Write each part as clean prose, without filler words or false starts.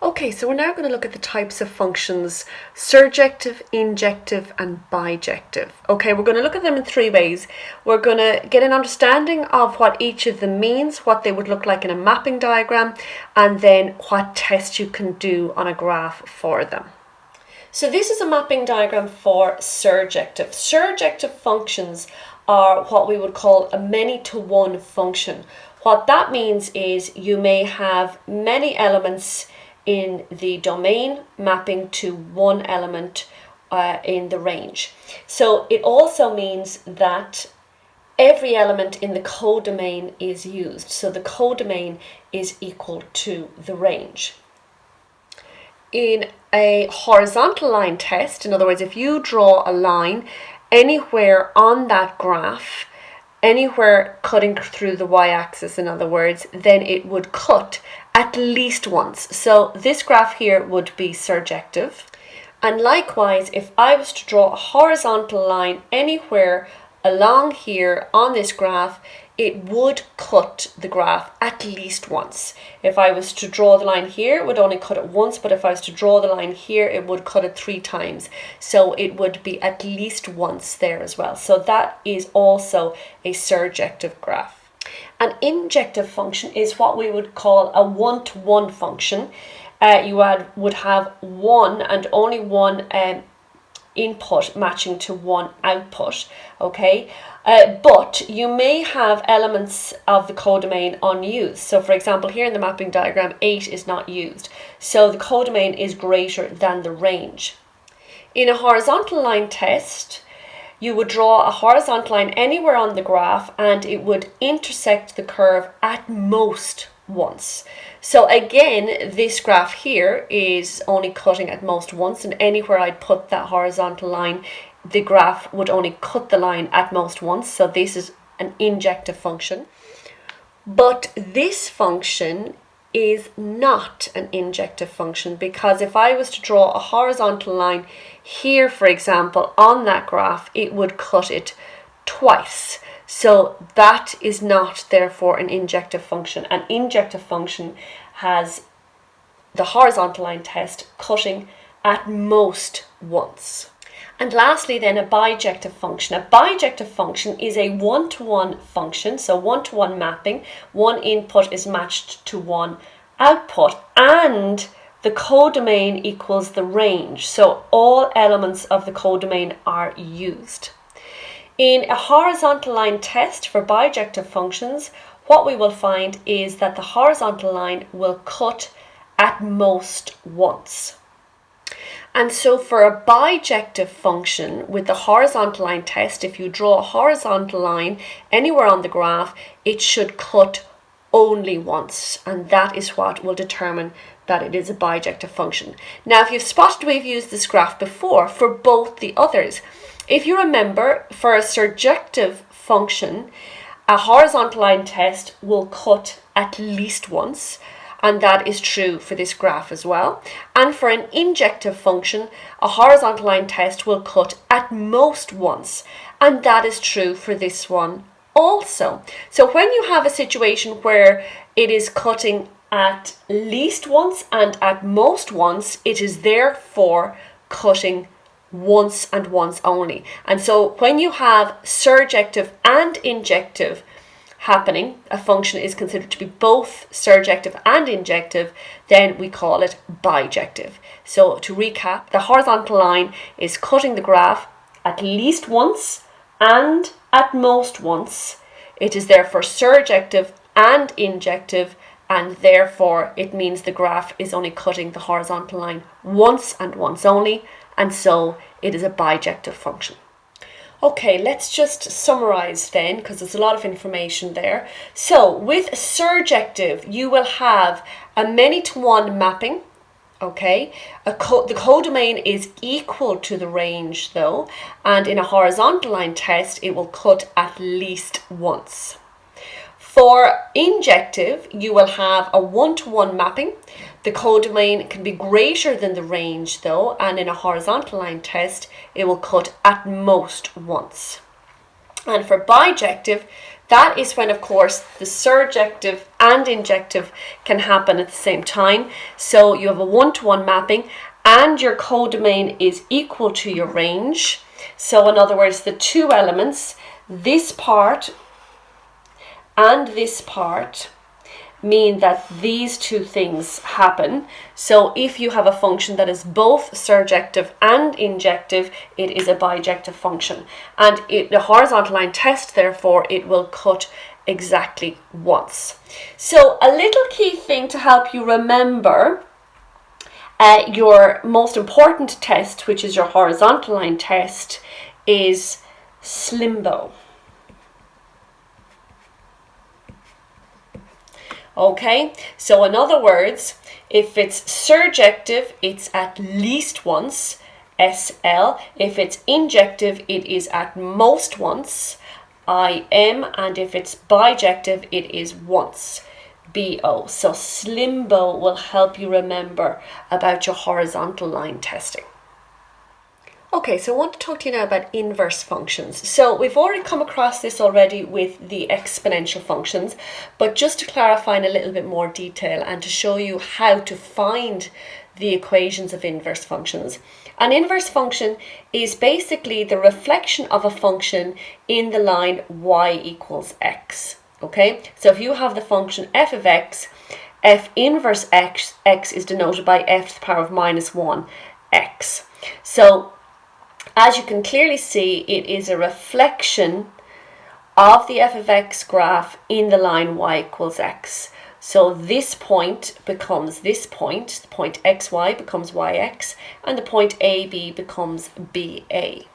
Okay, so we're now going to look at the types of functions: surjective, injective, and bijective. Okay, we're going to look at them in three ways. We're going to get an understanding of what each of them means, what they would look like in a mapping diagram, and then what tests you can do on a graph for them. So this is a mapping diagram for surjective. Surjective functions are what we would call a many-to-one function. What that means is you may have many elements in the domain mapping to one element in the range. So it also means that every element in the codomain is used. So the codomain is equal to the range. In a horizontal line test, in other words, if you draw a line anywhere on that graph, anywhere cutting through the y-axis, in other words, then it would cut at least once. So this graph here would be surjective. And likewise, if I was to draw a horizontal line anywhere along here on this graph, it would cut the graph at least once. If I was to draw the line here, it would only cut it once, but if I was to draw the line here, it would cut it 3 times. So it would be at least once there as well. So that is also a surjective graph. An injective function is what we would call a one-to-one function. You would have one and only one input matching to one output, okay? But you may have elements of the codomain unused. So for example, here in the mapping diagram, 8 is not used. So the codomain is greater than the range. In a horizontal line test, you would draw a horizontal line anywhere on the graph and it would intersect the curve at most once. So again, this graph here is only cutting at most once, and anywhere I'd put that horizontal line, the graph would only cut the line at most once. So this is an injective function. But this function is not an injective function, because if I was to draw a horizontal line here, for example, on that graph, it would cut it twice. So that is not, therefore, an injective function. An injective function has the horizontal line test cutting at most once. And lastly then, a bijective function. A bijective function is a one-to-one function, so one-to-one mapping. One input is matched to one output, and the codomain equals the range. So all elements of the codomain are used. In a horizontal line test for bijective functions, what we will find is that the horizontal line will cut at most once. And so for a bijective function with the horizontal line test, if you draw a horizontal line anywhere on the graph, it should cut only once, and that is what will determine that it is a bijective function. Now, if you've spotted we've used this graph before for both the others, if you remember, for a surjective function, a horizontal line test will cut at least once, and that is true for this graph as well. And for an injective function, a horizontal line test will cut at most once, and that is true for this one also. So when you have a situation where it is cutting at least once and at most once, it is therefore cutting once and once only. And so when you have surjective and injective happening, a function is considered to be both surjective and injective, then we call it bijective. So to recap, the horizontal line is cutting the graph at least once and at most once. It is therefore surjective and injective, and therefore it means the graph is only cutting the horizontal line once and once only, and so it is a bijective function. Okay, let's just summarize then, because there's a lot of information there. So with surjective, you will have a many-to-one mapping. Okay, the codomain is equal to the range though, and in a horizontal line test, it will cut at least once. For injective, you will have a one-to-one mapping. The codomain can be greater than the range though, and in a horizontal line test, it will cut at most once. And for bijective, That is when, of course, the surjective and injective can happen at the same time. So you have a one-to-one mapping and your codomain is equal to your range. So in other words, the two elements, this part and this part, mean that these two things happen. So if you have a function that is both surjective and injective, it is a bijective function. And the horizontal line test, therefore, it will cut exactly once. So a little key thing to help you remember your most important test, which is your horizontal line test, is SLIMBO. Okay, so in other words, if it's surjective, it's at least once, SL. If it's injective, it is at most once, IM. And if it's bijective, it is once, BO. So SLIMBO will help you remember about your horizontal line testing. Okay, so I want to talk to you now about inverse functions. So we've already come across this already with the exponential functions, but just to clarify in a little bit more detail and to show you how to find the equations of inverse functions. An inverse function is basically the reflection of a function in the line y equals x. Okay, so if you have the function f of x, f inverse x is denoted by f to the power of minus 1 x. So as you can clearly see, it is a reflection of the f of x graph in the line y equals x. So this point becomes this point, the point xy becomes yx, and the point AB becomes BA.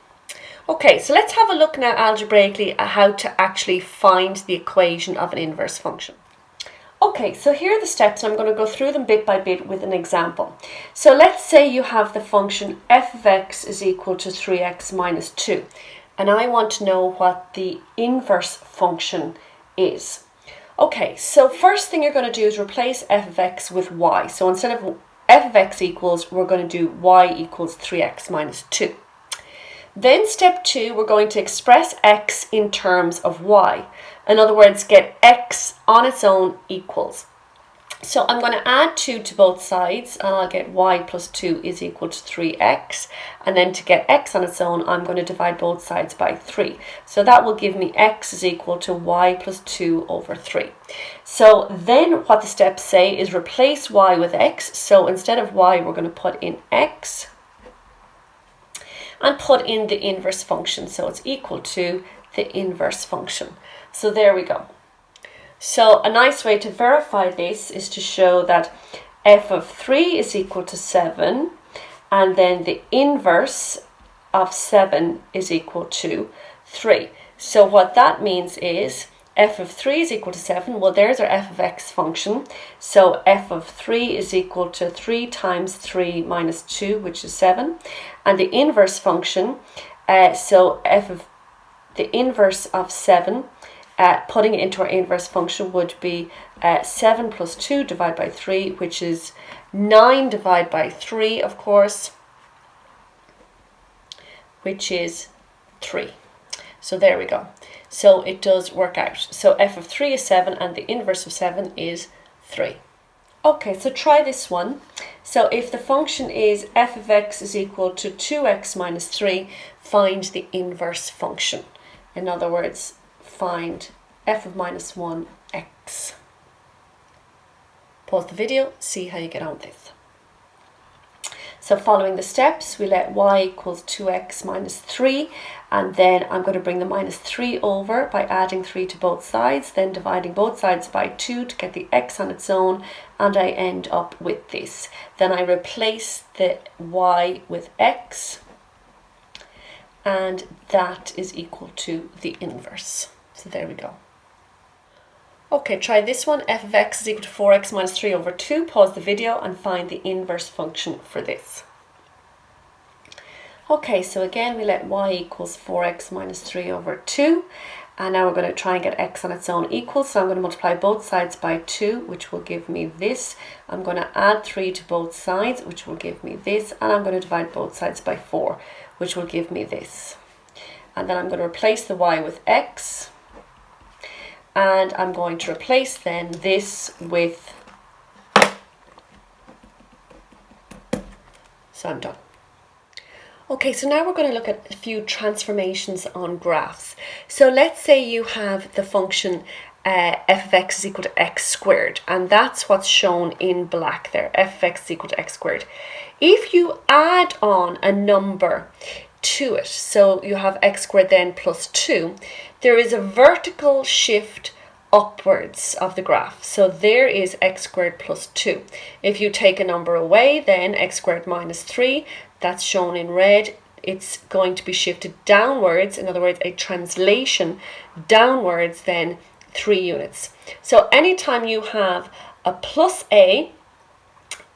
Okay, so let's have a look now algebraically at how to actually find the equation of an inverse function. Okay, so here are the steps. I'm going to go through them bit by bit with an example. So let's say you have the function f of x is equal to 3x minus 2. And I want to know what the inverse function is. Okay, so first thing you're going to do is replace f of x with y. So instead of f of x equals, we're going to do y equals 3x minus 2. Then step 2, we're going to express x in terms of y. In other words, get x on its own equals. So I'm going to add 2 to both sides and I'll get y plus 2 is equal to 3x. And then to get x on its own, I'm going to divide both sides by 3. So that will give me x is equal to y plus 2 over 3. So then what the steps say is replace y with x. So instead of y, we're going to put in x and put in the inverse function. So it's equal to the inverse function. So there we go. So a nice way to verify this is to show that f of 3 is equal to 7 and then the inverse of 7 is equal to 3. So what that means is f of 3 is equal to 7. Well, there's our f of x function. So f of 3 is equal to 3 times 3 minus 2, which is 7. And the inverse function, so f of the inverse of 7, putting it into our inverse function would be 7 plus 2 divided by 3, which is 9 divided by 3, of course, which is 3. So there we go. So it does work out. So f of 3 is 7 and the inverse of 7 is 3. Okay, so try this one. So if the function is f of x is equal to 2x minus 3, find the inverse function. In other words, find f of minus 1 x. Pause the video, see how you get on with this. So following the steps, we let y equals 2x minus 3, and then I'm going to bring the minus 3 over by adding 3 to both sides, then dividing both sides by 2 to get the x on its own, and I end up with this. Then I replace the y with x, and that is equal to the inverse. So there we go. Okay, try this one. F of x is equal to 4x minus 3 over 2. Pause the video and find the inverse function for this. Okay, so again we let y equals 4x minus 3 over 2. And now we're going to try and get x on its own equal. So I'm going to multiply both sides by 2, which will give me this. I'm going to add 3 to both sides, which will give me this. And I'm going to divide both sides by 4, which will give me this. And then I'm going to replace the y with x. and I'm going to replace then this with, so I'm done. Okay, so now we're going to look at a few transformations on graphs. So let's say you have the function f of x is equal to x squared, and that's what's shown in black there, f of x is equal to x squared. If you add on a number to it, so you have x squared then plus 2, there is a vertical shift upwards of the graph. So there is x squared plus 2. If you take a number away, then x squared minus 3, that's shown in red, it's going to be shifted downwards, in other words, a translation downwards then 3 units. So anytime you have a plus a,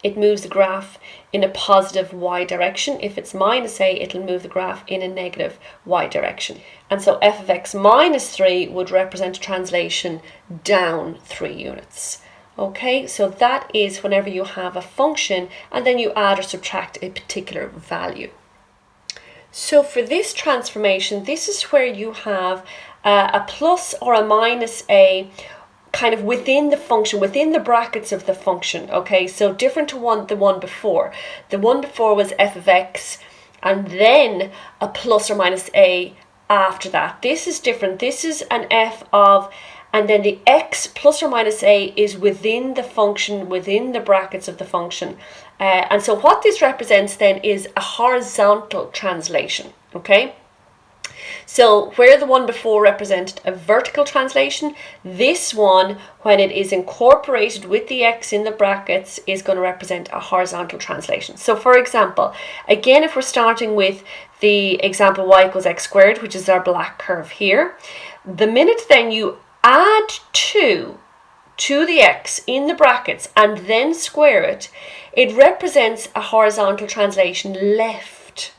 it moves the graph in a positive y direction. If it's minus a, it'll move the graph in a negative y direction. And so f of x minus 3 would represent a translation down 3 units. Okay, so that is whenever you have a function and then you add or subtract a particular value. So for this transformation, this is where you have a plus or a minus a kind of within the function, within the brackets of the function. Okay, so different to the one before. The one before was f of x and then a plus or minus a after that. This is different. This is an f of, and then the x plus or minus a is within the function, within the brackets of the function. And so what this represents then is a horizontal translation, okay? So where the one before represented a vertical translation, this one, when it is incorporated with the x in the brackets, is going to represent a horizontal translation. So for example, again, if we're starting with the example y equals x squared, which is our black curve here, the minute then you add 2 to the x in the brackets and then square it, it represents a horizontal translation left.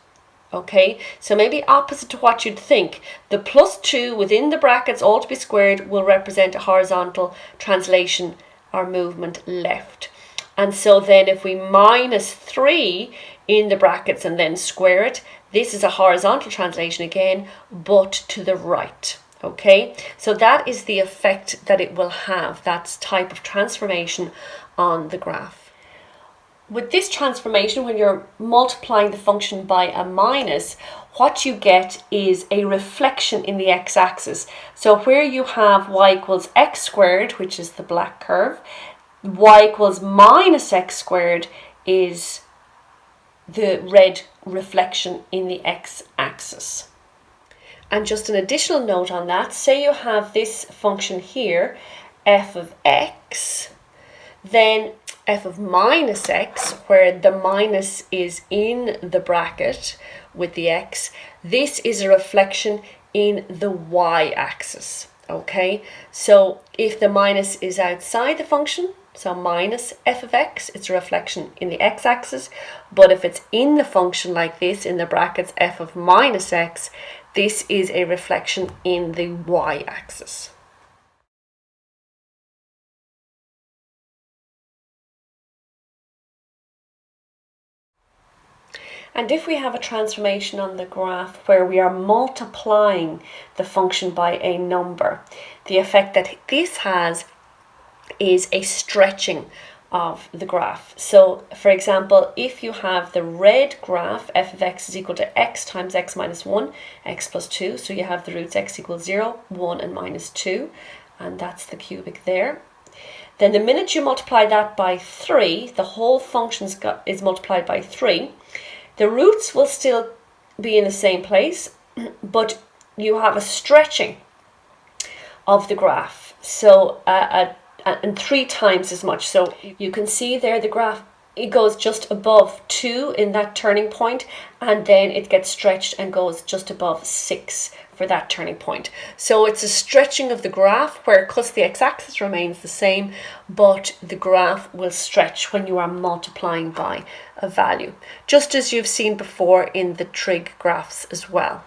Okay, so maybe opposite to what you'd think. The plus 2 within the brackets, all to be squared, will represent a horizontal translation or movement left. And so then if we minus 3 in the brackets and then square it, this is a horizontal translation again, but to the right. Okay, so that is the effect that it will have, that type of transformation on the graph. With this transformation, when you're multiplying the function by a minus, what you get is a reflection in the x-axis. So where you have y equals x squared, which is the black curve, y equals minus x squared is the red reflection in the x-axis. And just an additional note on that, say you have this function here, f of x, then f of minus x, where the minus is in the bracket with the x, this is a reflection in the y-axis, okay? So if the minus is outside the function, so minus f of x, it's a reflection in the x-axis, but if it's in the function like this, in the brackets f of minus x, this is a reflection in the y-axis. And if we have a transformation on the graph where we are multiplying the function by a number, the effect that this has is a stretching of the graph. So for example, if you have the red graph, f of x is equal to x times x minus 1, x plus 2, so you have the roots x equals 0, 1 and minus 2, and that's the cubic there. Then the minute you multiply that by 3, the whole function is multiplied by 3, the roots will still be in the same place, but you have a stretching of the graph. So and 3 times as much. So you can see there the graph, it goes just above 2 in that turning point, and then it gets stretched and goes just above 6 for that turning point. So it's a stretching of the graph where, because the x-axis remains the same, but the graph will stretch when you are multiplying by a value, just as you've seen before in the trig graphs as well.